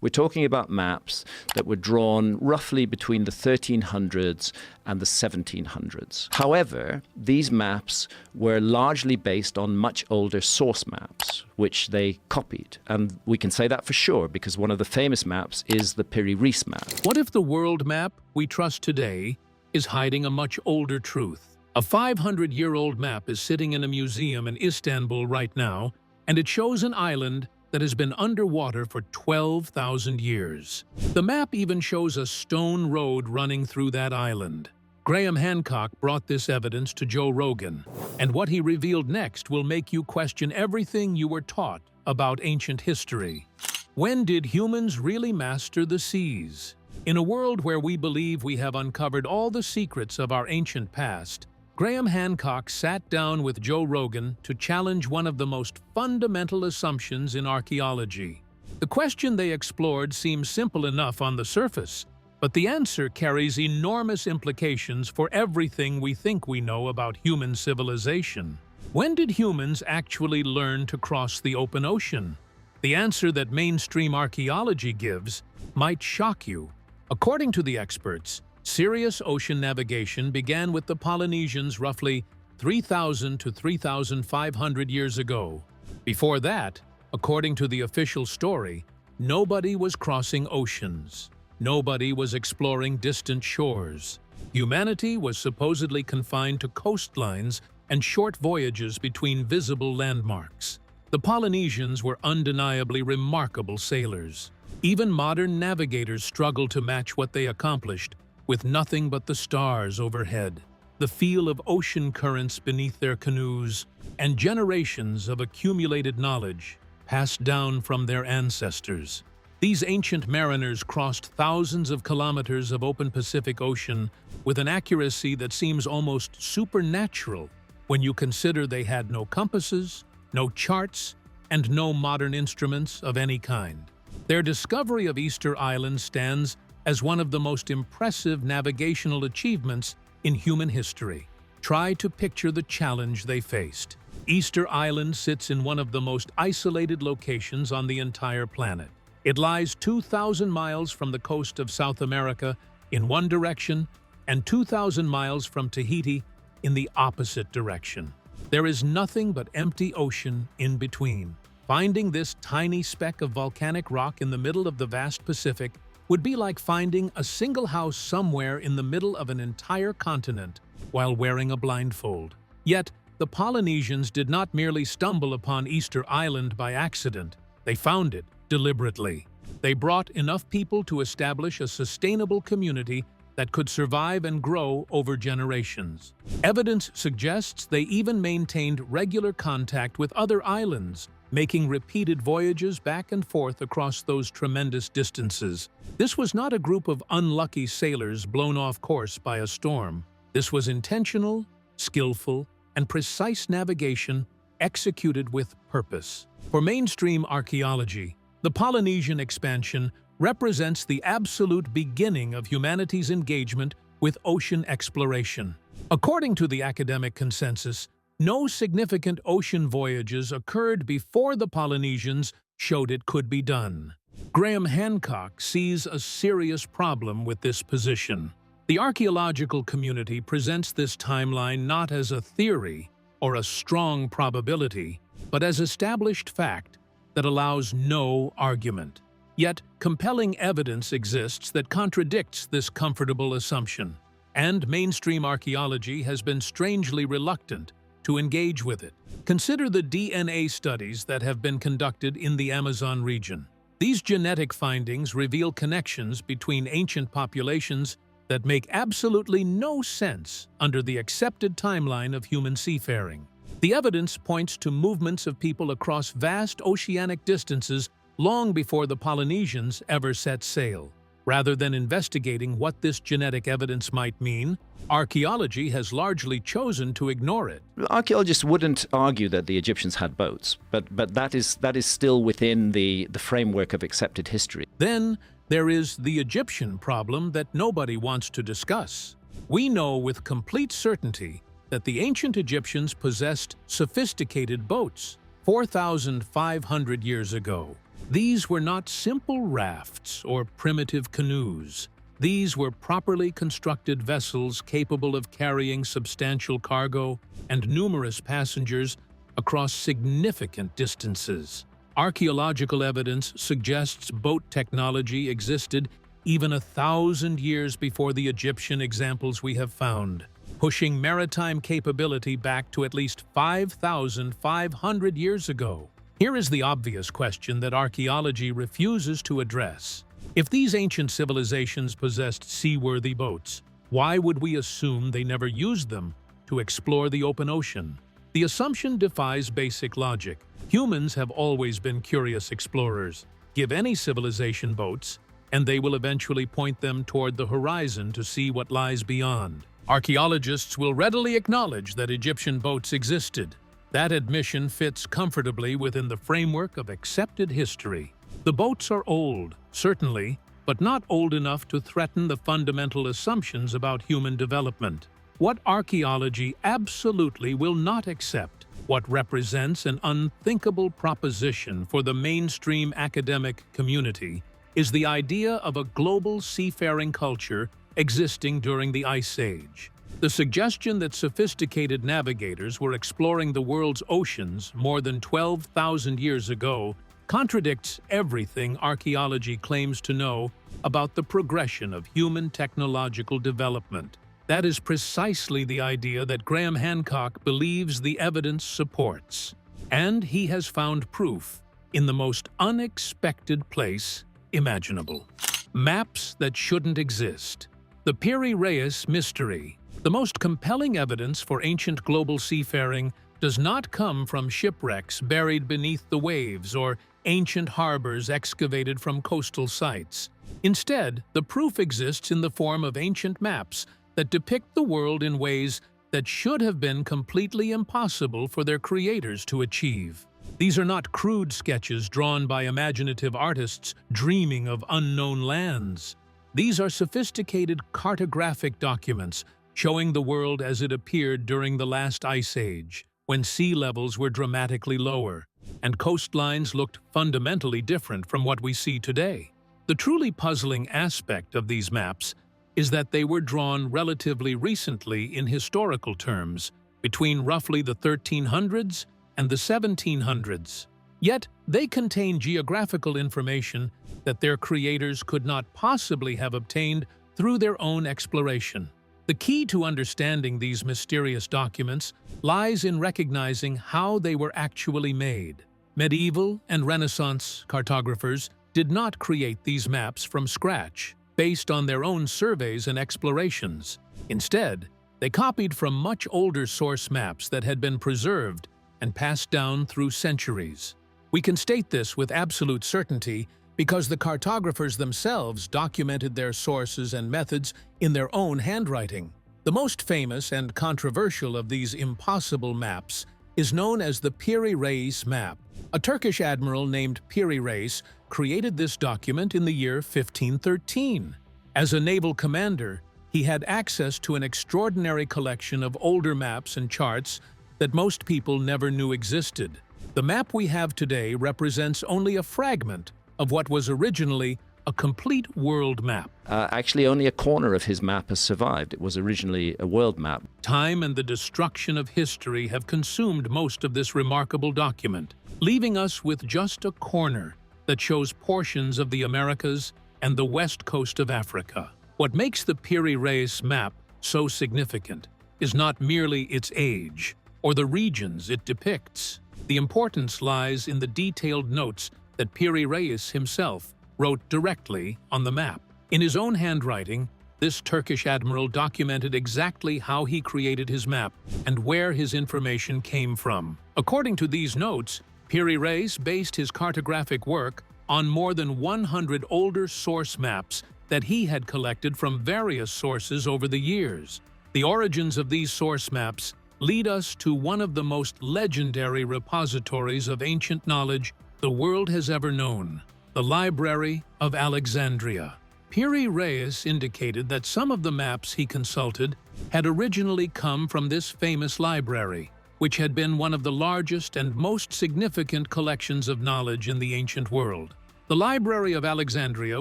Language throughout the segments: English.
We're talking about maps that were drawn roughly between the 1300s and the 1700s. However, these maps were largely based on much older source maps, which they copied. And we can say that for sure, because one of the famous maps is the Piri Reis map. What if the world map we trust today is hiding a much older truth? A 500-year-old map is sitting in a museum in Istanbul right now, and it shows an island that has been underwater for 12,000 years. The map even shows a stone road running through that island. Graham Hancock brought this evidence to Joe Rogan, and what he revealed next will make you question everything you were taught about ancient history. When did humans really master the seas? In a world where we believe we have uncovered all the secrets of our ancient past, Graham Hancock sat down with Joe Rogan to challenge one of the most fundamental assumptions in archaeology. The question they explored seems simple enough on the surface, but the answer carries enormous implications for everything we think we know about human civilization. When did humans actually learn to cross the open ocean? The answer that mainstream archaeology gives might shock you. According to the experts, serious ocean navigation began with the Polynesians roughly 3,000 to 3,500 years ago. Before that, according to the official story, nobody was crossing oceans. Nobody was exploring distant shores. Humanity was supposedly confined to coastlines and short voyages between visible landmarks. The Polynesians were undeniably remarkable sailors. Even modern navigators struggle to match what they accomplished, with nothing but the stars overhead, the feel of ocean currents beneath their canoes, and generations of accumulated knowledge passed down from their ancestors. These ancient mariners crossed thousands of kilometers of open Pacific Ocean with an accuracy that seems almost supernatural when you consider they had no compasses, no charts, and no modern instruments of any kind. Their discovery of Easter Island stands as one of the most impressive navigational achievements in human history. Try to picture the challenge they faced. Easter Island sits in one of the most isolated locations on the entire planet. It lies 2,000 miles from the coast of South America in one direction and 2,000 miles from Tahiti in the opposite direction. There is nothing but empty ocean in between. Finding this tiny speck of volcanic rock in the middle of the vast Pacific would be like finding a single house somewhere in the middle of an entire continent while wearing a blindfold. Yet, the Polynesians did not merely stumble upon Easter Island by accident. They found it deliberately. They brought enough people to establish a sustainable community that could survive and grow over generations. Evidence suggests they even maintained regular contact with other islands, making repeated voyages back and forth across those tremendous distances. This was not a group of unlucky sailors blown off course by a storm. This was intentional, skillful, and precise navigation executed with purpose. For mainstream archaeology, the Polynesian expansion represents the absolute beginning of humanity's engagement with ocean exploration. According to the academic consensus, no significant ocean voyages occurred before the Polynesians showed it could be done. Graham Hancock sees a serious problem with this position. The archaeological community presents this timeline not as a theory or a strong probability, but as established fact that allows no argument. Yet, compelling evidence exists that contradicts this comfortable assumption, and mainstream archaeology has been strangely reluctant to engage with it. Consider the DNA studies that have been conducted in the Amazon region. These genetic findings reveal connections between ancient populations that make absolutely no sense under the accepted timeline of human seafaring. The evidence points to movements of people across vast oceanic distances long before the Polynesians ever set sail. Rather than investigating what this genetic evidence might mean, archaeology has largely chosen to ignore it. Archaeologists wouldn't argue that the Egyptians had boats, but that is still within the framework of accepted history. Then there is the Egyptian problem that nobody wants to discuss. We know with complete certainty that the ancient Egyptians possessed sophisticated boats 4,500 years ago. These were not simple rafts or primitive canoes. These were properly constructed vessels capable of carrying substantial cargo and numerous passengers across significant distances. Archaeological evidence suggests boat technology existed even 1,000 years before the Egyptian examples we have found, pushing maritime capability back to at least 5,500 years ago. Here is the obvious question that archaeology refuses to address. If these ancient civilizations possessed seaworthy boats, why would we assume they never used them to explore the open ocean? The assumption defies basic logic. Humans have always been curious explorers. Give any civilization boats, and they will eventually point them toward the horizon to see what lies beyond. Archaeologists will readily acknowledge that Egyptian boats existed. That admission fits comfortably within the framework of accepted history. The boats are old, certainly, but not old enough to threaten the fundamental assumptions about human development. What archaeology absolutely will not accept, what represents an unthinkable proposition for the mainstream academic community, is the idea of a global seafaring culture existing during the Ice Age. The suggestion that sophisticated navigators were exploring the world's oceans more than 12,000 years ago contradicts everything archaeology claims to know about the progression of human technological development. That is precisely the idea that Graham Hancock believes the evidence supports. And he has found proof in the most unexpected place imaginable. Maps that shouldn't exist. The Piri Reis mystery. The most compelling evidence for ancient global seafaring does not come from shipwrecks buried beneath the waves or ancient harbors excavated from coastal sites. Instead, the proof exists in the form of ancient maps that depict the world in ways that should have been completely impossible for their creators to achieve. These are not crude sketches drawn by imaginative artists dreaming of unknown lands. These are sophisticated cartographic documents showing the world as it appeared during the last ice age, when sea levels were dramatically lower, and coastlines looked fundamentally different from what we see today. The truly puzzling aspect of these maps is that they were drawn relatively recently in historical terms, between roughly the 1300s and the 1700s. Yet, they contain geographical information that their creators could not possibly have obtained through their own exploration. The key to understanding these mysterious documents lies in recognizing how they were actually made. Medieval and Renaissance cartographers did not create these maps from scratch, based on their own surveys and explorations. Instead, they copied from much older source maps that had been preserved and passed down through centuries. We can state this with absolute certainty because the cartographers themselves documented their sources and methods in their own handwriting. The most famous and controversial of these impossible maps is known as the Piri Reis map. A Turkish admiral named Piri Reis created this document in the year 1513. As a naval commander, he had access to an extraordinary collection of older maps and charts that most people never knew existed. The map we have today represents only a fragment of what was originally a complete world map. Actually, only a corner of his map has survived. It was originally a world map. Time and the destruction of history have consumed most of this remarkable document, leaving us with just a corner that shows portions of the Americas and the west coast of Africa. What makes the Piri Reis map so significant is not merely its age or the regions it depicts. The importance lies in the detailed notes that Piri Reis himself wrote directly on the map. In his own handwriting, this Turkish admiral documented exactly how he created his map and where his information came from. According to these notes, Piri Reis based his cartographic work on more than 100 older source maps that he had collected from various sources over the years. The origins of these source maps lead us to one of the most legendary repositories of ancient knowledge the world has ever known, the Library of Alexandria. Piri Reis indicated that some of the maps he consulted had originally come from this famous library, which had been one of the largest and most significant collections of knowledge in the ancient world. The Library of Alexandria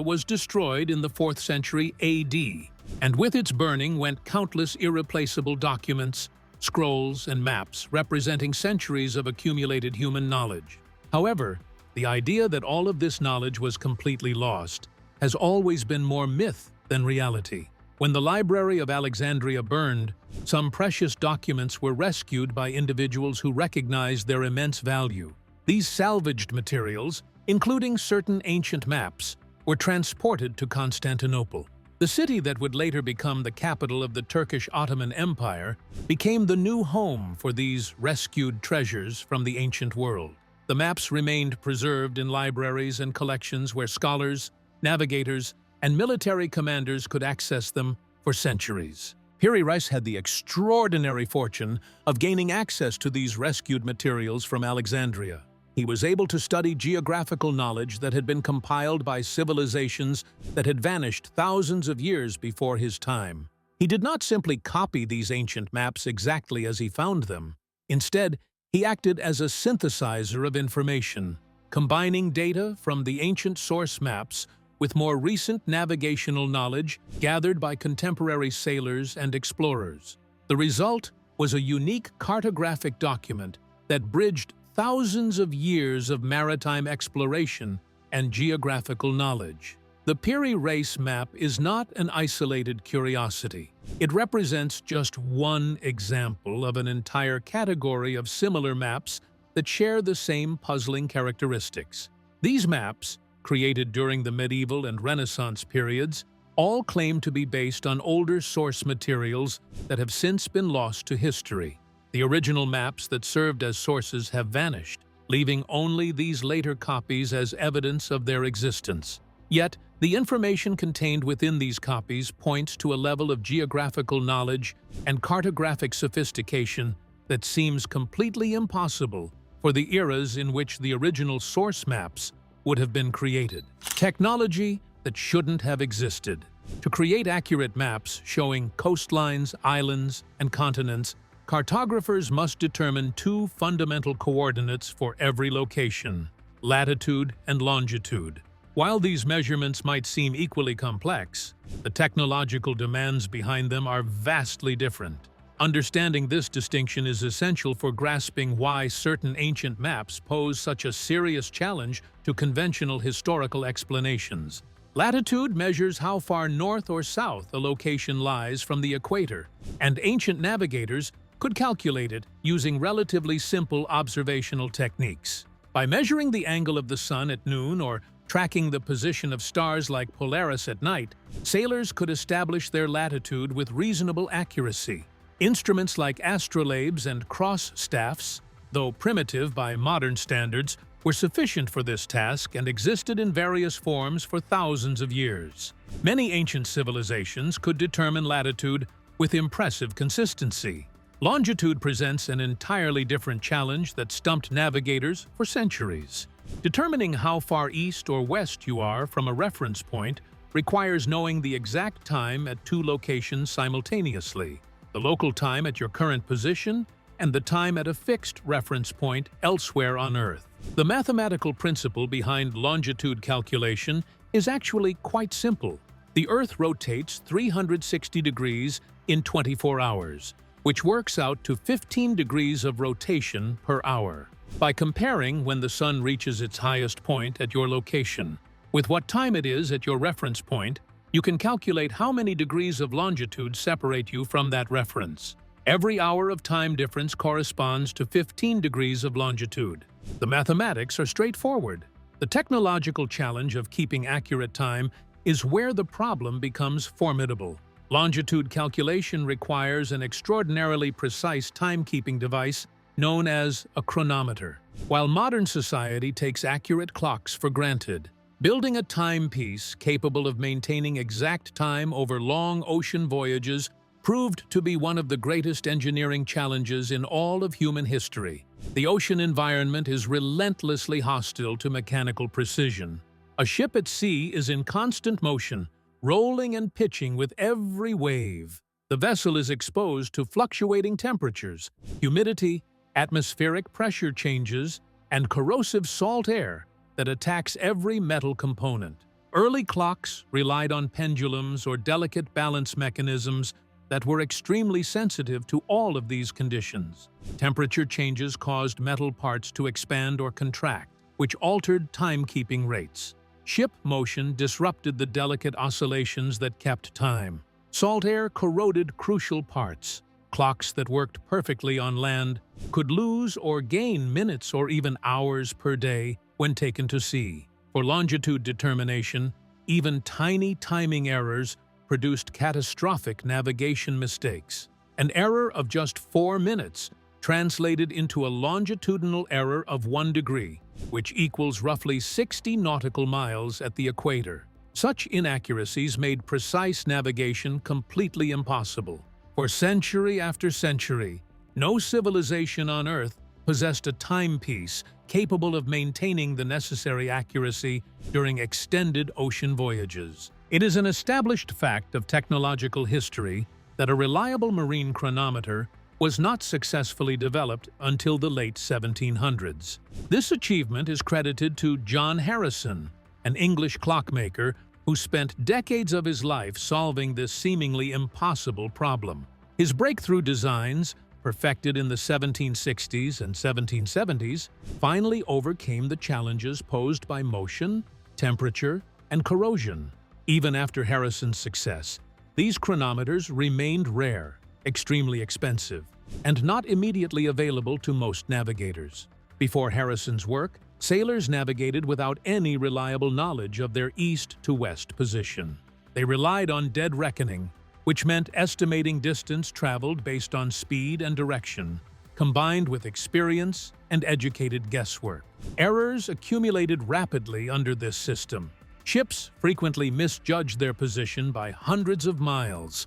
was destroyed in the 4th century AD, and with its burning went countless irreplaceable documents, scrolls, and maps representing centuries of accumulated human knowledge. However, the idea that all of this knowledge was completely lost has always been more myth than reality. When the Library of Alexandria burned, some precious documents were rescued by individuals who recognized their immense value. These salvaged materials, including certain ancient maps, were transported to Constantinople. The city that would later become the capital of the Turkish Ottoman Empire became the new home for these rescued treasures from the ancient world. The maps remained preserved in libraries and collections where scholars, navigators, and military commanders could access them for centuries. Piri Reis had the extraordinary fortune of gaining access to these rescued materials from Alexandria. He was able to study geographical knowledge that had been compiled by civilizations that had vanished thousands of years before his time. He did not simply copy these ancient maps exactly as he found them. Instead, he acted as a synthesizer of information, combining data from the ancient source maps with more recent navigational knowledge gathered by contemporary sailors and explorers. The result was a unique cartographic document that bridged thousands of years of maritime exploration and geographical knowledge. The Piri Reis map is not an isolated curiosity. It represents just one example of an entire category of similar maps that share the same puzzling characteristics. These maps, created during the medieval and Renaissance periods, all claim to be based on older source materials that have since been lost to history. The original maps that served as sources have vanished, leaving only these later copies as evidence of their existence. Yet, the information contained within these copies points to a level of geographical knowledge and cartographic sophistication that seems completely impossible for the eras in which the original source maps would have been created. Technology that shouldn't have existed. To create accurate maps showing coastlines, islands, and continents, cartographers must determine two fundamental coordinates for every location: latitude and longitude. While these measurements might seem equally complex, the technological demands behind them are vastly different. Understanding this distinction is essential for grasping why certain ancient maps pose such a serious challenge to conventional historical explanations. Latitude measures how far north or south a location lies from the equator, and ancient navigators could calculate it using relatively simple observational techniques. By measuring the angle of the sun at noon or tracking the position of stars like Polaris at night, sailors could establish their latitude with reasonable accuracy. Instruments like astrolabes and cross staffs, though primitive by modern standards, were sufficient for this task and existed in various forms for thousands of years. Many ancient civilizations could determine latitude with impressive consistency. Longitude presents an entirely different challenge that stumped navigators for centuries. Determining how far east or west you are from a reference point requires knowing the exact time at two locations simultaneously: the local time at your current position and the time at a fixed reference point elsewhere on Earth. The mathematical principle behind longitude calculation is actually quite simple. The Earth rotates 360 degrees in 24 hours, which works out to 15 degrees of rotation per hour. By comparing when the sun reaches its highest point at your location with what time it is at your reference point, you can calculate how many degrees of longitude separate you from that reference. Every hour of time difference corresponds to 15 degrees of longitude. The mathematics are straightforward. The technological challenge of keeping accurate time is where the problem becomes formidable. Longitude calculation requires an extraordinarily precise timekeeping device known as a chronometer. While modern society takes accurate clocks for granted, building a timepiece capable of maintaining exact time over long ocean voyages proved to be one of the greatest engineering challenges in all of human history. The ocean environment is relentlessly hostile to mechanical precision. A ship at sea is in constant motion, rolling and pitching with every wave. The vessel is exposed to fluctuating temperatures, humidity, atmospheric pressure changes, and corrosive salt air, that attacks every metal component. Early clocks relied on pendulums or delicate balance mechanisms that were extremely sensitive to all of these conditions. Temperature changes caused metal parts to expand or contract, which altered timekeeping rates. Ship motion disrupted the delicate oscillations that kept time. Salt air corroded crucial parts. Clocks that worked perfectly on land could lose or gain minutes or even hours per day when taken to sea. For longitude determination, even tiny timing errors produced catastrophic navigation mistakes. An error of just 4 minutes translated into a longitudinal error of 1 degree, which equals roughly 60 nautical miles at the equator. Such inaccuracies made precise navigation completely impossible. For century after century, no civilization on Earth possessed a timepiece capable of maintaining the necessary accuracy during extended ocean voyages. It is an established fact of technological history that a reliable marine chronometer was not successfully developed until the late 1700s. This achievement is credited to John Harrison, an English clockmaker who spent decades of his life solving this seemingly impossible problem. His breakthrough designs, perfected in the 1760s and 1770s, finally overcame the challenges posed by motion, temperature, and corrosion. Even after Harrison's success, these chronometers remained rare, extremely expensive, and not immediately available to most navigators. Before Harrison's work, sailors navigated without any reliable knowledge of their east to west position. They relied on dead reckoning, which meant estimating distance traveled based on speed and direction, combined with experience and educated guesswork. Errors accumulated rapidly under this system. Ships frequently misjudged their position by hundreds of miles.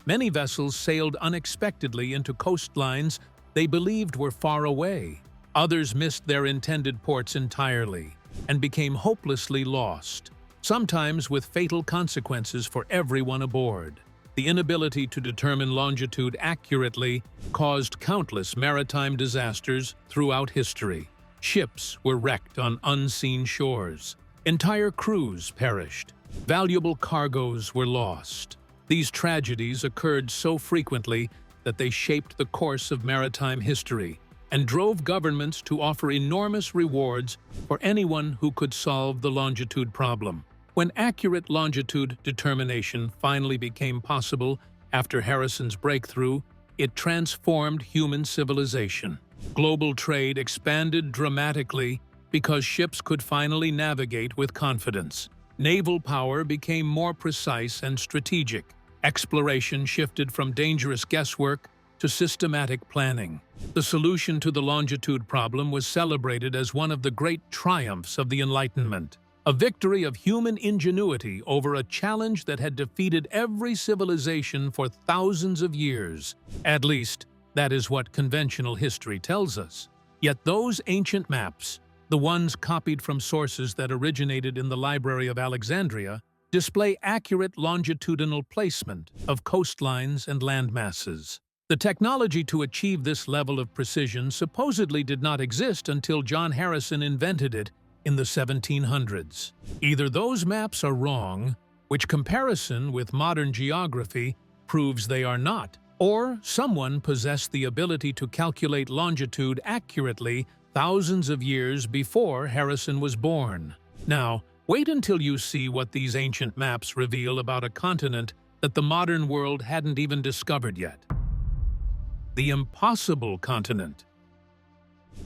Many vessels sailed unexpectedly into coastlines they believed were far away. Others missed their intended ports entirely and became hopelessly lost, sometimes with fatal consequences for everyone aboard. The inability to determine longitude accurately caused countless maritime disasters throughout history. Ships were wrecked on unseen shores. Entire crews perished. Valuable cargoes were lost. These tragedies occurred so frequently that they shaped the course of maritime history and drove governments to offer enormous rewards for anyone who could solve the longitude problem. When accurate longitude determination finally became possible after Harrison's breakthrough, it transformed human civilization. Global trade expanded dramatically because ships could finally navigate with confidence. Naval power became more precise and strategic. Exploration shifted from dangerous guesswork to systematic planning. The solution to the longitude problem was celebrated as one of the great triumphs of the Enlightenment, a victory of human ingenuity over a challenge that had defeated every civilization for thousands of years. At least, that is what conventional history tells us. Yet those ancient maps, the ones copied from sources that originated in the Library of Alexandria, display accurate longitudinal placement of coastlines and landmasses. The technology to achieve this level of precision supposedly did not exist until John Harrison invented it in the 1700s. Either those maps are wrong, which comparison with modern geography proves they are not, or someone possessed the ability to calculate longitude accurately thousands of years before Harrison was born. Now, wait until you see what these ancient maps reveal about a continent that the modern world hadn't even discovered yet. The impossible continent.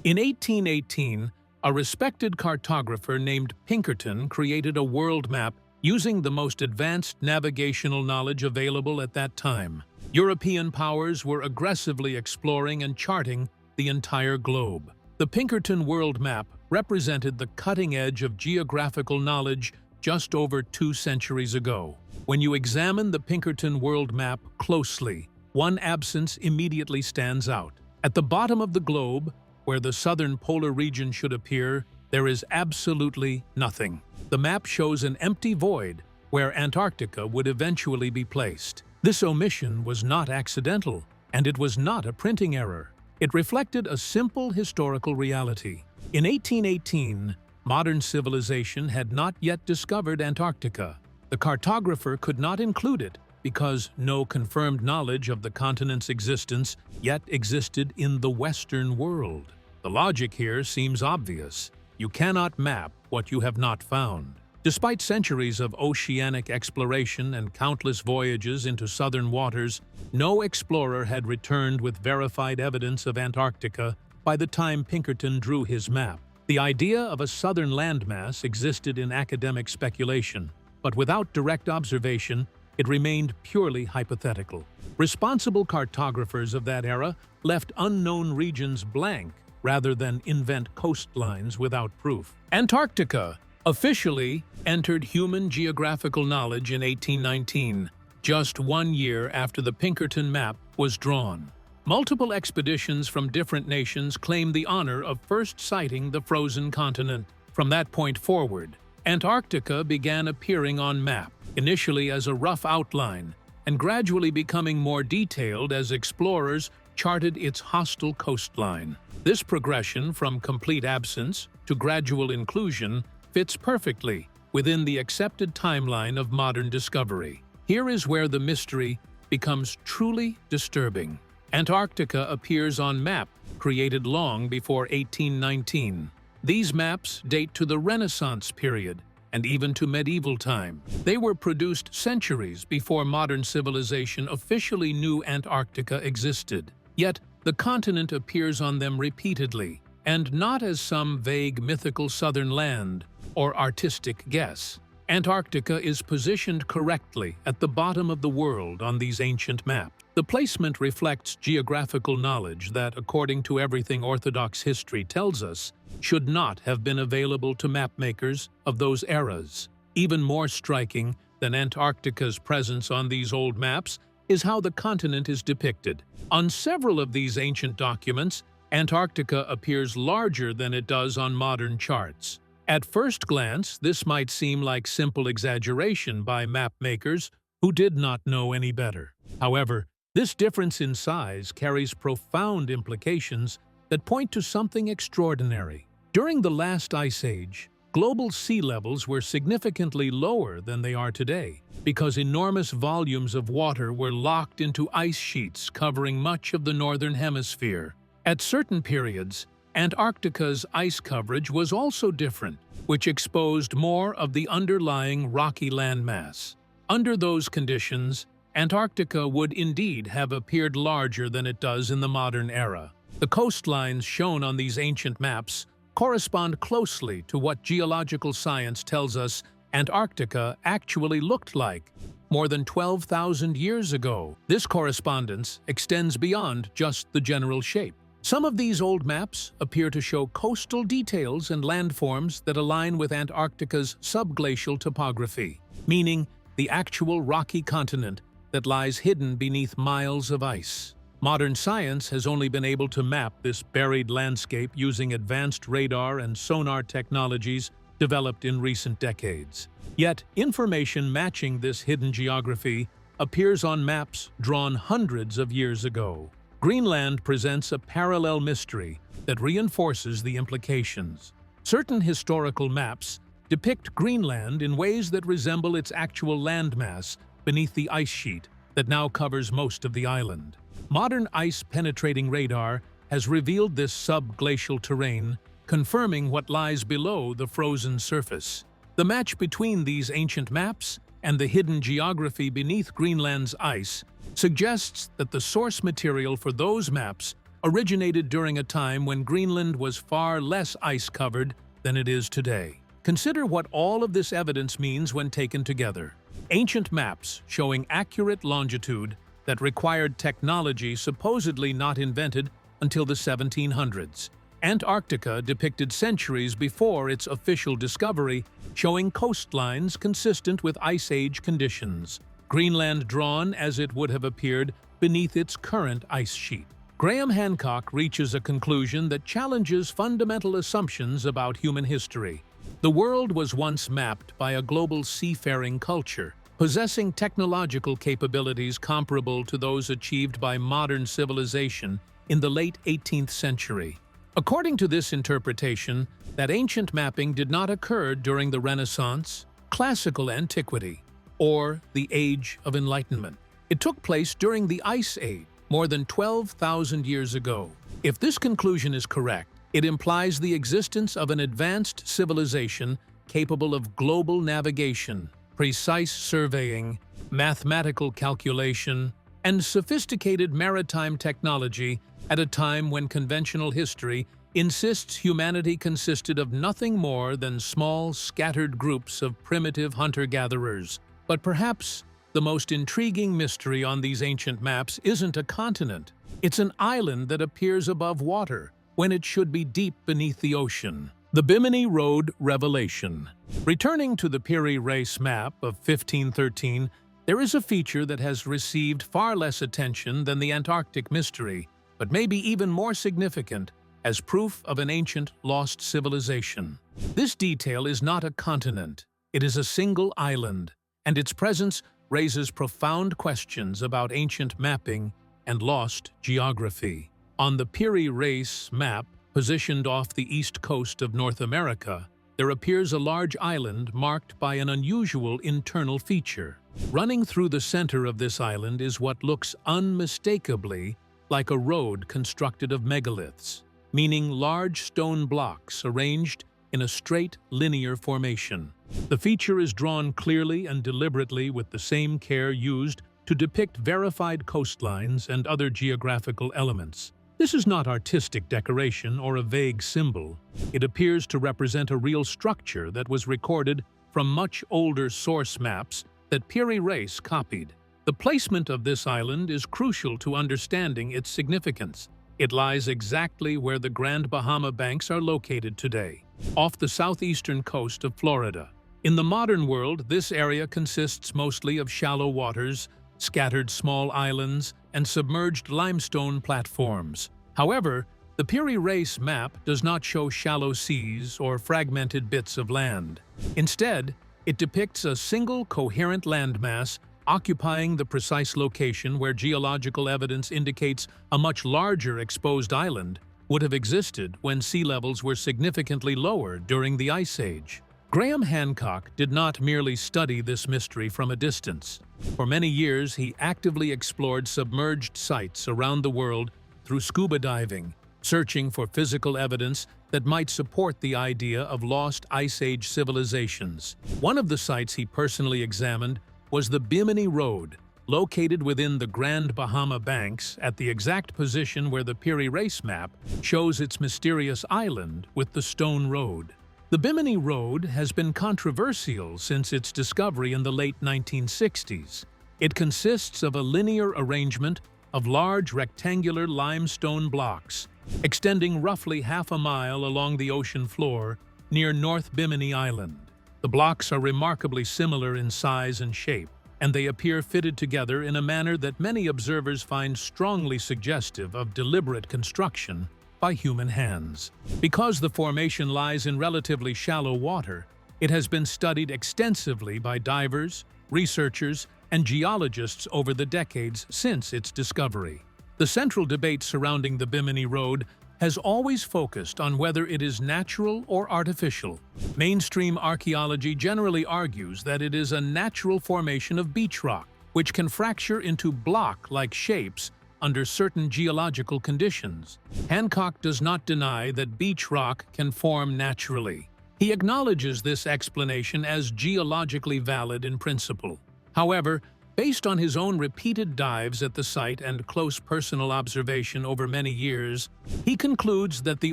In 1818, a respected cartographer named Pinkerton created a world map using the most advanced navigational knowledge available at that time. European powers were aggressively exploring and charting the entire globe. The Pinkerton world map represented the cutting edge of geographical knowledge just over 2 centuries ago. When you examine the Pinkerton world map closely, one absence immediately stands out. At the bottom of the globe, where the southern polar region should appear, there is absolutely nothing. The map shows an empty void where Antarctica would eventually be placed. This omission was not accidental, and it was not a printing error. It reflected a simple historical reality. In 1818, modern civilization had not yet discovered Antarctica. The cartographer could not include it because no confirmed knowledge of the continent's existence yet existed in the Western world. The logic here seems obvious. You cannot map what you have not found. Despite centuries of oceanic exploration and countless voyages into southern waters, no explorer had returned with verified evidence of Antarctica by the time Pinkerton drew his map. The idea of a southern landmass existed in academic speculation, but without direct observation, it remained purely hypothetical. Responsible cartographers of that era left unknown regions blank rather than invent coastlines without proof. Antarctica officially entered human geographical knowledge in 1819, just 1 year after the Pinkerton map was drawn. Multiple expeditions from different nations claim the honor of first sighting the frozen continent. From that point forward, Antarctica began appearing on map, initially as a rough outline, and gradually becoming more detailed as explorers charted its hostile coastline. This progression from complete absence to gradual inclusion fits perfectly within the accepted timeline of modern discovery. Here is where the mystery becomes truly disturbing. Antarctica appears on map created long before 1819. These maps date to the Renaissance period and even to medieval time. They were produced centuries before modern civilization officially knew Antarctica existed. Yet, the continent appears on them repeatedly, and not as some vague mythical southern land or artistic guess. Antarctica is positioned correctly at the bottom of the world on these ancient maps. The placement reflects geographical knowledge that, according to everything Orthodox history tells us, should not have been available to mapmakers of those eras. Even more striking than Antarctica's presence on these old maps is how the continent is depicted. On several of these ancient documents, Antarctica appears larger than it does on modern charts. At first glance, this might seem like simple exaggeration by mapmakers who did not know any better. However, this difference in size carries profound implications that point to something extraordinary. During the last ice age, global sea levels were significantly lower than they are today because enormous volumes of water were locked into ice sheets covering much of the northern hemisphere. At certain periods, Antarctica's ice coverage was also different, which exposed more of the underlying rocky landmass. Under those conditions, Antarctica would indeed have appeared larger than it does in the modern era. The coastlines shown on these ancient maps correspond closely to what geological science tells us Antarctica actually looked like more than 12,000 years ago. This correspondence extends beyond just the general shape. Some of these old maps appear to show coastal details and landforms that align with Antarctica's subglacial topography, meaning the actual rocky continent that lies hidden beneath miles of ice. Modern science has only been able to map this buried landscape using advanced radar and sonar technologies developed in recent decades. Yet, information matching this hidden geography appears on maps drawn hundreds of years ago. Greenland presents a parallel mystery that reinforces the implications. Certain historical maps depict Greenland in ways that resemble its actual landmass beneath the ice sheet that now covers most of the island. Modern ice-penetrating radar has revealed this subglacial terrain, confirming what lies below the frozen surface. The match between these ancient maps and the hidden geography beneath Greenland's ice suggests that the source material for those maps originated during a time when Greenland was far less ice-covered than it is today. Consider what all of this evidence means when taken together. Ancient maps showing accurate longitude that required technology supposedly not invented until the 1700s. Antarctica depicted centuries before its official discovery, showing coastlines consistent with Ice Age conditions. Greenland drawn as it would have appeared beneath its current ice sheet. Graham Hancock reaches a conclusion that challenges fundamental assumptions about human history. The world was once mapped by a global seafaring culture, possessing technological capabilities comparable to those achieved by modern civilization in the late 18th century. According to this interpretation, that ancient mapping did not occur during the Renaissance, classical antiquity, or the Age of Enlightenment. It took place during the Ice Age, more than 12,000 years ago. If this conclusion is correct, it implies the existence of an advanced civilization capable of global navigation, precise surveying, mathematical calculation, and sophisticated maritime technology at a time when conventional history insists humanity consisted of nothing more than small, scattered groups of primitive hunter-gatherers. But perhaps the most intriguing mystery on these ancient maps isn't a continent. It's an island that appears above water when it should be deep beneath the ocean. The Bimini Road Revelation. Returning to the Piri Reis map of 1513, there is a feature that has received far less attention than the Antarctic mystery, but may be even more significant as proof of an ancient lost civilization. This detail is not a continent, it is a single island, and its presence raises profound questions about ancient mapping and lost geography. On the Piri Reis map, positioned off the east coast of North America, there appears a large island marked by an unusual internal feature. Running through the center of this island is what looks unmistakably like a road constructed of megaliths, meaning large stone blocks arranged in a straight, linear formation. The feature is drawn clearly and deliberately with the same care used to depict verified coastlines and other geographical elements. This is not artistic decoration or a vague symbol. It appears to represent a real structure that was recorded from much older source maps that Piri Reis copied. The placement of this island is crucial to understanding its significance. It lies exactly where the Grand Bahama Banks are located today, off the southeastern coast of Florida. In the modern world, this area consists mostly of shallow waters, scattered small islands, and submerged limestone platforms. However, the Piri Reis map does not show shallow seas or fragmented bits of land. Instead, it depicts a single coherent landmass occupying the precise location where geological evidence indicates a much larger exposed island would have existed when sea levels were significantly lower during the Ice Age. Graham Hancock did not merely study this mystery from a distance. For many years, he actively explored submerged sites around the world through scuba diving, searching for physical evidence that might support the idea of lost Ice Age civilizations. One of the sites he personally examined was the Bimini Road, located within the Grand Bahama Banks at the exact position where the Piri Reis map shows its mysterious island with the stone road. The Bimini Road has been controversial since its discovery in the late 1960s. It consists of a linear arrangement of large rectangular limestone blocks, extending roughly half a mile along the ocean floor near North Bimini Island. The blocks are remarkably similar in size and shape, and they appear fitted together in a manner that many observers find strongly suggestive of deliberate construction by human hands. Because the formation lies in relatively shallow water, it has been studied extensively by divers, researchers, and geologists over the decades since its discovery. The central debate surrounding the Bimini Road has always focused on whether it is natural or artificial. Mainstream archaeology generally argues that it is a natural formation of beach rock, which can fracture into block-like shapes under certain geological conditions. Hancock does not deny that beach rock can form naturally. He acknowledges this explanation as geologically valid in principle. However, based on his own repeated dives at the site and close personal observation over many years, he concludes that the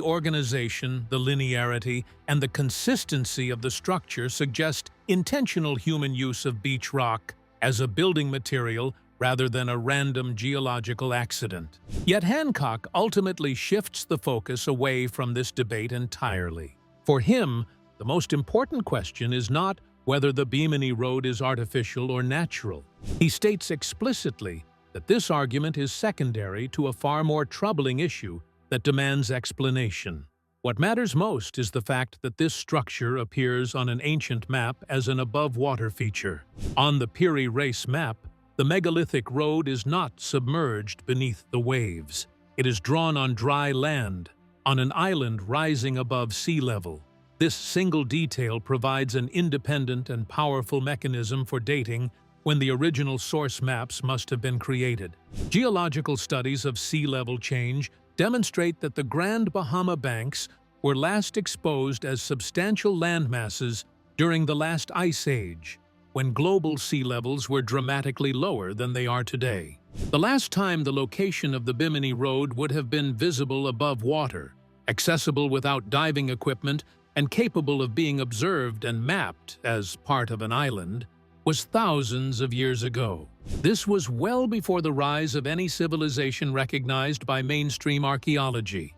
organization, the linearity, and the consistency of the structure suggest intentional human use of beach rock as a building material rather than a random geological accident. Yet Hancock ultimately shifts the focus away from this debate entirely. For him, the most important question is not whether the Bimini Road is artificial or natural. He states explicitly that this argument is secondary to a far more troubling issue that demands explanation. What matters most is the fact that this structure appears on an ancient map as an above-water feature. On the Piri Reis map, the megalithic road is not submerged beneath the waves. It is drawn on dry land, on an island rising above sea level. This single detail provides an independent and powerful mechanism for dating when the original source maps must have been created. Geological studies of sea level change demonstrate that the Grand Bahama Banks were last exposed as substantial landmasses during the last ice age, when global sea levels were dramatically lower than they are today. The last time the location of the Bimini Road would have been visible above water, accessible without diving equipment, and capable of being observed and mapped as part of an island, was thousands of years ago. This was well before the rise of any civilization recognized by mainstream archaeology.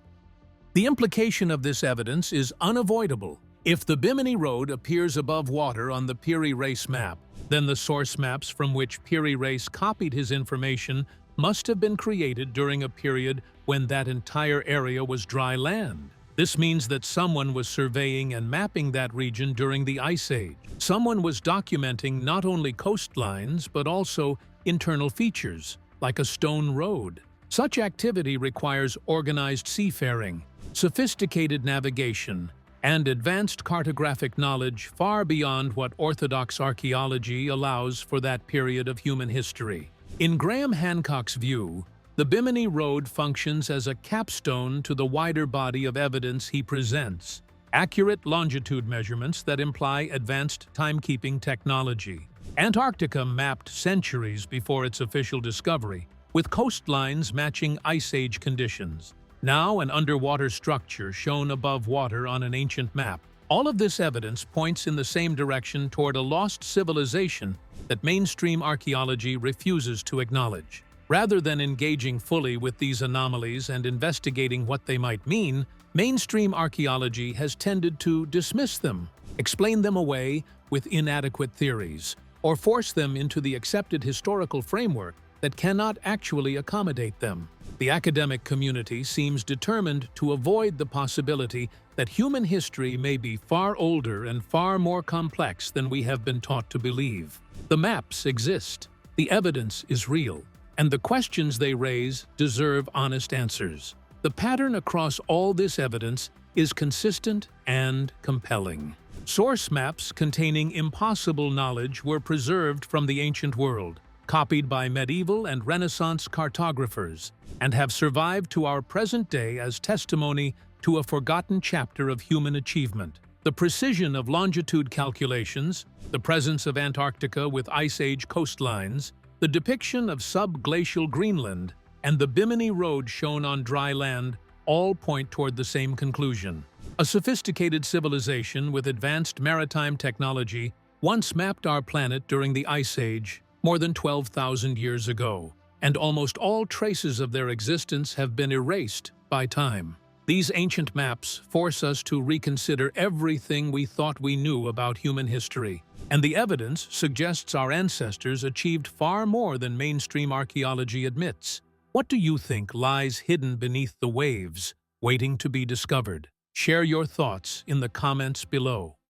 The implication of this evidence is unavoidable. If the Bimini Road appears above water on the Piri Reis map, then the source maps from which Piri Reis copied his information must have been created during a period when that entire area was dry land. This means that someone was surveying and mapping that region during the Ice Age. Someone was documenting not only coastlines but also internal features, like a stone road. Such activity requires organized seafaring, sophisticated navigation, and advanced cartographic knowledge far beyond what orthodox archaeology allows for that period of human history. In Graham Hancock's view, the Bimini Road functions as a capstone to the wider body of evidence he presents, accurate longitude measurements that imply advanced timekeeping technology. Antarctica mapped centuries before its official discovery, with coastlines matching Ice Age conditions. Now an underwater structure shown above water on an ancient map. All of this evidence points in the same direction toward a lost civilization that mainstream archaeology refuses to acknowledge. Rather than engaging fully with these anomalies and investigating what they might mean, mainstream archaeology has tended to dismiss them, explain them away with inadequate theories, or force them into the accepted historical framework that cannot actually accommodate them. The academic community seems determined to avoid the possibility that human history may be far older and far more complex than we have been taught to believe. The maps exist, the evidence is real, and the questions they raise deserve honest answers. The pattern across all this evidence is consistent and compelling. Source maps containing impossible knowledge were preserved from the ancient world, copied by medieval and Renaissance cartographers, and have survived to our present day as testimony to a forgotten chapter of human achievement. The precision of longitude calculations, the presence of Antarctica with Ice Age coastlines, the depiction of subglacial Greenland, and the Bimini Road shown on dry land all point toward the same conclusion. A sophisticated civilization with advanced maritime technology once mapped our planet during the Ice Age more than 12,000 years ago, and almost all traces of their existence have been erased by time. These ancient maps force us to reconsider everything we thought we knew about human history, and the evidence suggests our ancestors achieved far more than mainstream archaeology admits. What do you think lies hidden beneath the waves, waiting to be discovered? Share your thoughts in the comments below.